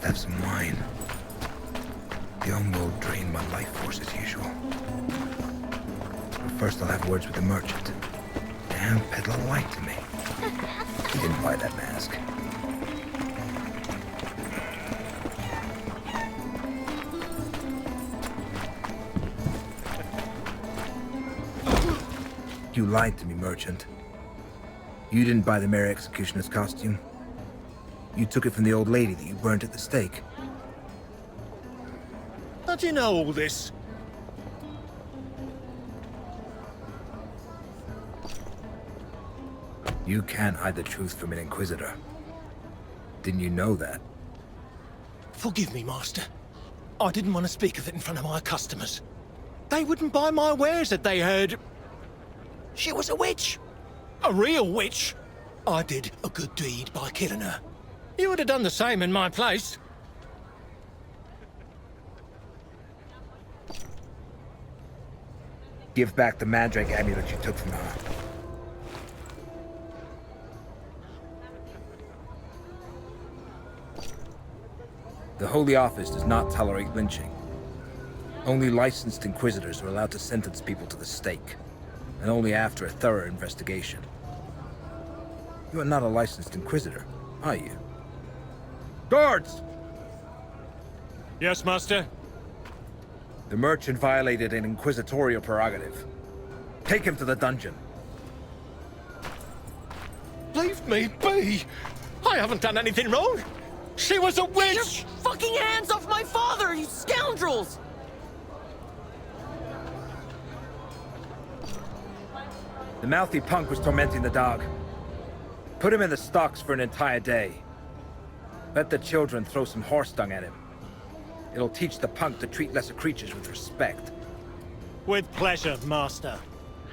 have some wine. The unworld drained my life force as usual. But first I'll have words with the merchant. Damn, peddler lied to me. He didn't buy that mask. You lied to me, merchant. You didn't buy the Mare Executioner's costume. You took it from the old lady that you burnt at the stake. How do you know all this? You can't hide the truth from an Inquisitor. Didn't you know that? Forgive me, Master. I didn't want to speak of it in front of my customers. They wouldn't buy my wares if they heard... she was a witch. A real witch. I did a good deed by killing her. You would have done the same in my place. Give back the Mandrake amulet you took from her. The Holy Office does not tolerate lynching. Only licensed Inquisitors are allowed to sentence people to the stake, and only after a thorough investigation. You are not a licensed Inquisitor, are you? Guards! Yes, Master? The merchant violated an inquisitorial prerogative. Take him to the dungeon. Leave me be! I haven't done anything wrong! She was a witch! Get your fucking hands off my father, you scoundrels! The mouthy punk was tormenting the dog. Put him in the stocks for an entire day. Let the children throw some horse dung at him. It'll teach the punk to treat lesser creatures with respect. With pleasure, Master.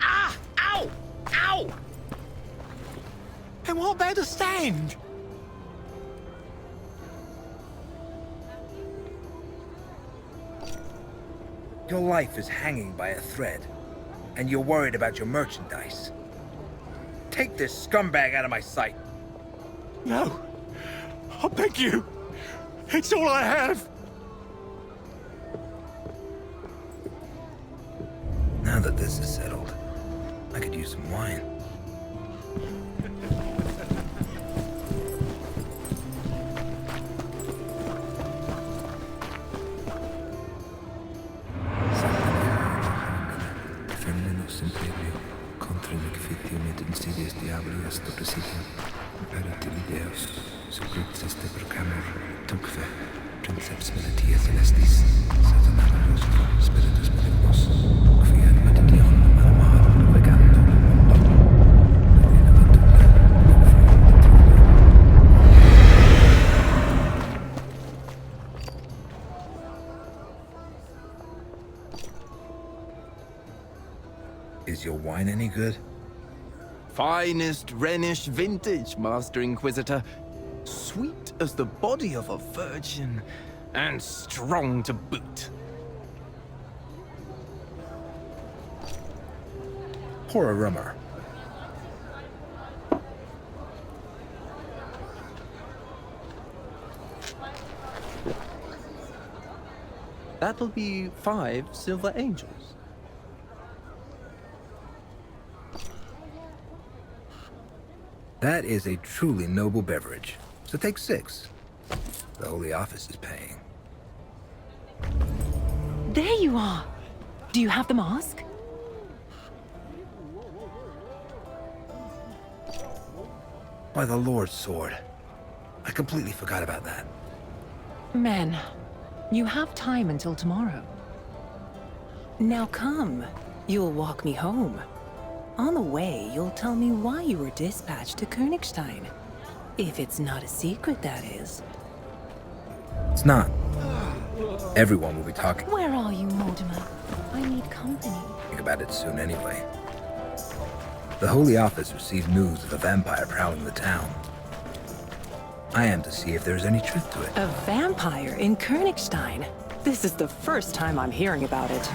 Ah! Ow! Ow! And what about the stand? Your life is hanging by a thread, and you're worried about your merchandise. Take this scumbag out of my sight. No. I beg you. It's all I have. Now that this is settled, I could use some wine. Is your wine any good? Finest Rhenish vintage, Master Inquisitor. Sweet as the body of a virgin, and strong to boot. Pour a rummer. That'll be 5 silver angels. That is a truly noble beverage. So take 6. The Holy Office is paying. There you are. Do you have the mask? By the Lord's sword. I completely forgot about that. Men, you have time until tomorrow. Now come. You'll walk me home. On the way, you'll tell me why you were dispatched to Königstein. If it's not a secret, that is. It's not. Everyone will be talking Where are you, Mortimer? I need company. about it soon anyway. The Holy Office received news of a vampire prowling the town. I am to see if there's any truth to it. A vampire in Königstein? This is the first time I'm hearing about it.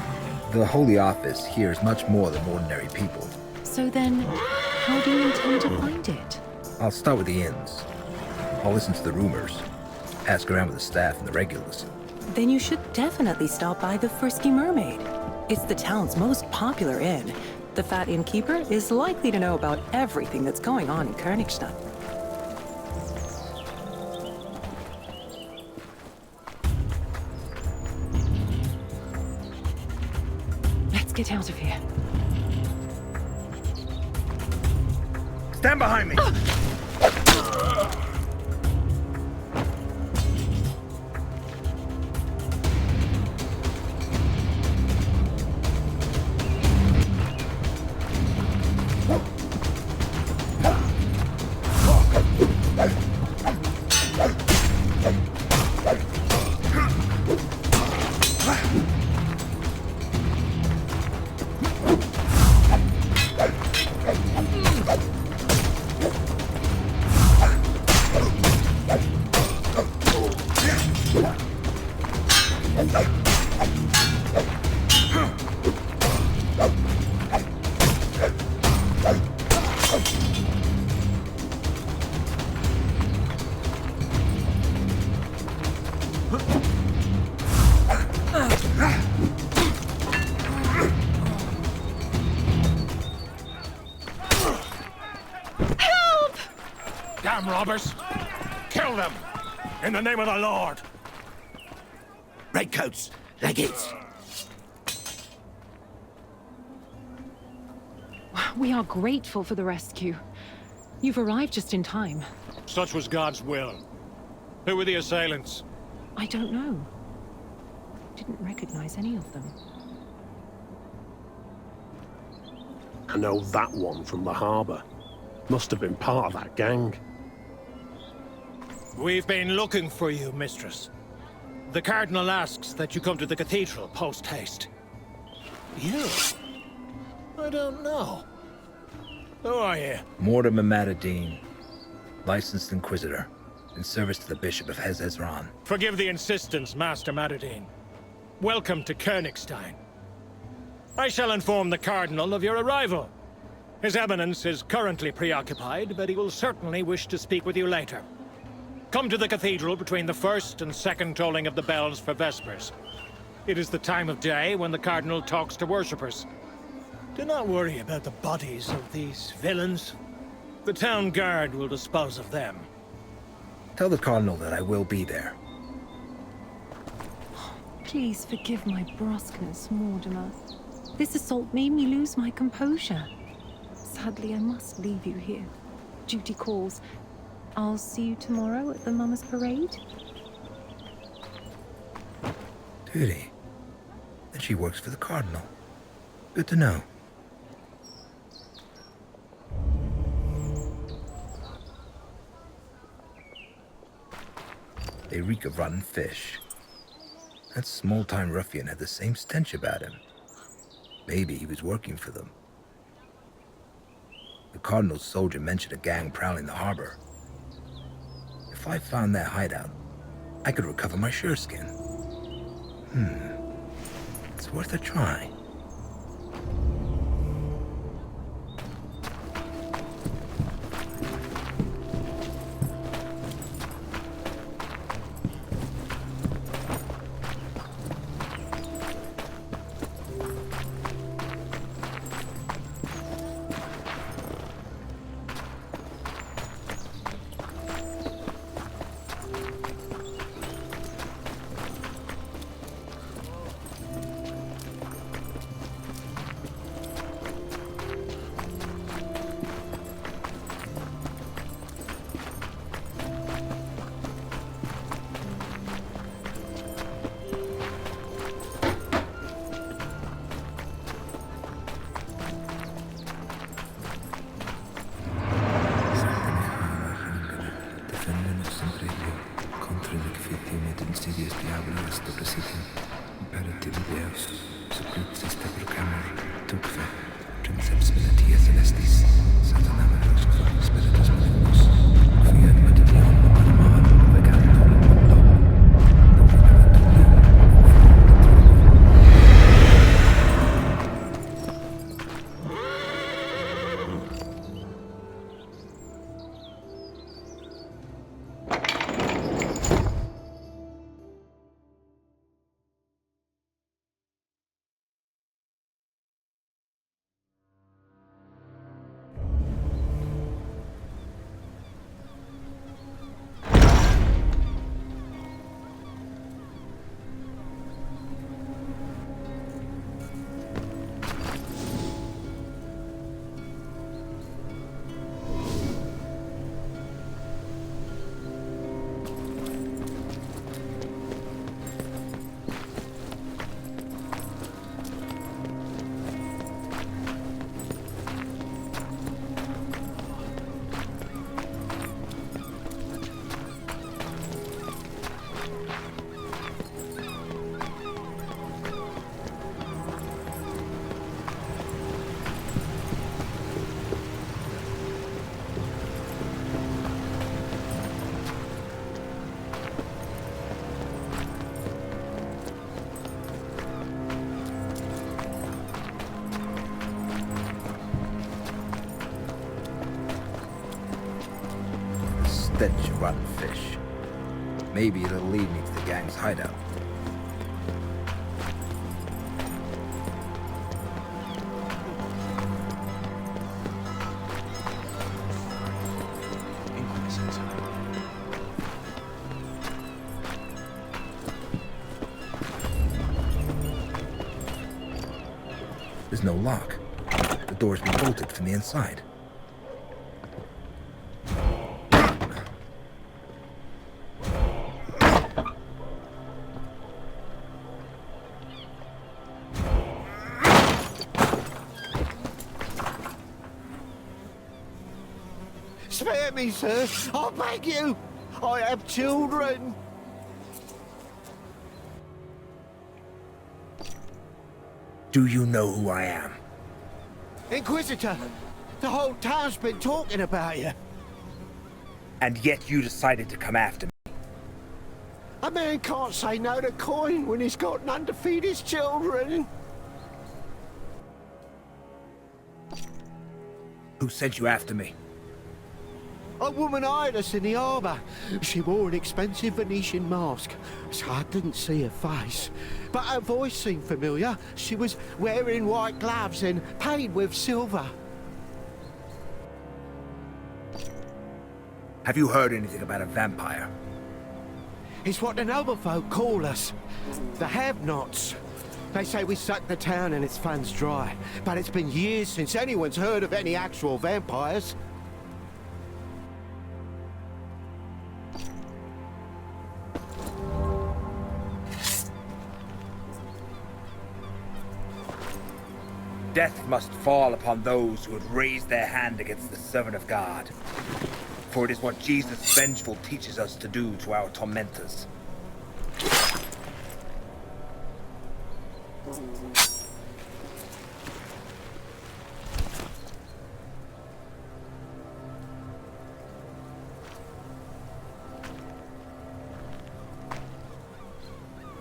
The Holy Office hears much more than ordinary people. So then, how do you intend to find it? I'll start with the inns. I'll listen to the rumors. Ask around with the staff and the regulars. Then you should definitely stop by the Frisky Mermaid. It's the town's most popular inn. The fat innkeeper is likely to know about everything that's going on in Königstadt. Let's get out of here. Stand behind me! Damn robbers! Kill them! In the name of the Lord! Redcoats, leggates. We are grateful for the rescue. You've arrived just in time. Such was God's will. Who were the assailants? I don't know. Didn't recognize any of them. I know that one from the harbour. Must have been part of that gang. We've been looking for you, mistress. The Cardinal asks that you come to the cathedral post-haste. You? I don't know. Who are you? Mordimer Madderdin, licensed Inquisitor, in service to the Bishop of Hezezran. Forgive the insistence, Master Madderdin. Welcome to Königstein. I shall inform the Cardinal of your arrival. His Eminence is currently preoccupied, but he will certainly wish to speak with you later. Come to the cathedral between the first and second tolling of the bells for Vespers. It is the time of day when the Cardinal talks to worshippers. Do not worry about the bodies of these villains. The town guard will dispose of them. Tell the Cardinal that I will be there. Please forgive my brusqueness, Mortimer. This assault made me lose my composure. Sadly, I must leave you here. Duty calls. I'll see you tomorrow at the Mama's Parade. Duty? Then she works for the Cardinal. Good to know. They reek of rotten fish. That small-time ruffian had the same stench about him. Maybe he was working for them. The Cardinal's soldier mentioned a gang prowling the harbor. If I found that hideout, I could recover my sureskin. It's worth a try. stench of rotten fish. Maybe it'll lead me to the gang's hideout. There's no lock. The door's been bolted from the inside. Spare me, sir. I beg you. I have children. Do you know who I am? Inquisitor, the whole town's been talking about you. And yet you decided to come after me. A man can't say no to coin when he's got none to feed his children. Who sent you after me? A woman eyed us in the harbour. She wore an expensive Venetian mask, so I didn't see her face. But her voice seemed familiar. She was wearing white gloves and paid with silver. Have you heard anything about a vampire? It's what the noble folk call us. The have-nots. They say we suck the town and its funds dry. But it's been years since anyone's heard of any actual vampires. Death must fall upon those who would raise their hand against the servant of God. For it is what Jesus vengeful teaches us to do to our tormentors.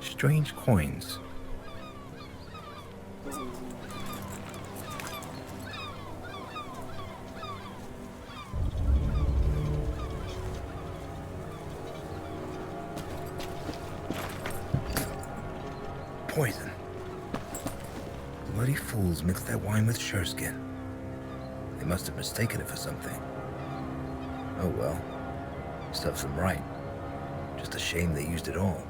Strange coins. Poison. Bloody fools mix their wine with sureskin. They must have mistaken it for something. Oh well. Stuffs them right. Just a shame they used it all.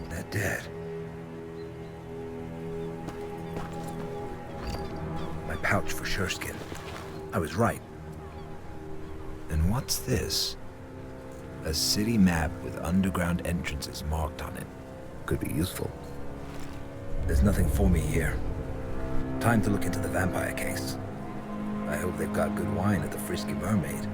They're dead. My pouch for sureskin. I was right. And what's this? A city map with underground entrances marked on it. Could be useful. There's nothing for me here. Time to look into the vampire case. I hope they've got good wine at the Frisky Mermaid.